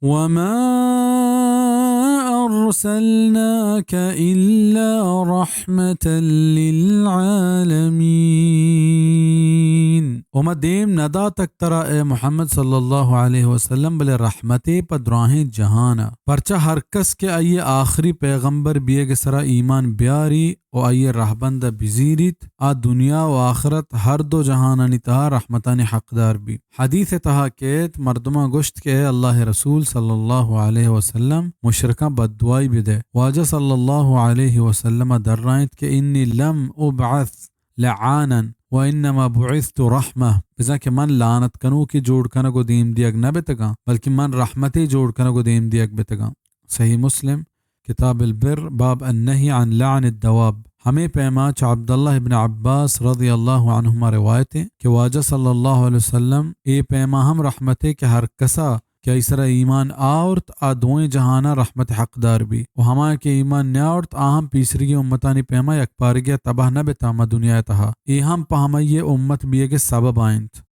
وما أرسلناك إلا رحمة للعالمين. وما دیم ندا تک ترا اے محمد صلی اللہ علیہ وسلم بلے رحمت پدراہیں جہانا پرچہ ہر کس کے آئیے آخری پیغمبر بیے کے سرا ایمان بیاری و آئیے رہبند بزیریت آ دنیا و آخرت ہر دو جہانانی تہا رحمتانی حقدار بھی. حدیث تہا کیت مردمہ گشت کے اللہ رسول صلی اللہ علیہ وسلم مشرکاں بددعائی بھی دے. واجہ صلی اللہ علیہ وسلم درائت کہ انی لم ابعث لعانا وانما بعثت رحمہ بزا کہ من لعنت کنو کی جوڑ کنگو دیم دیگ نہ بیتگا بلکہ من رحمتی جوڑ کنگو دیم دیگ بیتگا. صحیح مسلم کتاب البر باب النہی عن لعن الدواب. ہمیں پیما چا عبداللہ ابن عباس رضی اللہ عنہما روایتیں کہ واجہ صلی اللہ علیہ وسلم اے پیما ہم رحمتے کہ ہر کسا کہ اسرا ایمان آورت آ دوئیں جہانا رحمت حقدار بھی و ہما کے ایمان نیاورت آہم پیسری امتانی پیما یک پارگیا تباہ نہ بیتا ما دنیا تہا ای ہم پا ہمیں امت بیے کے سبب آئند.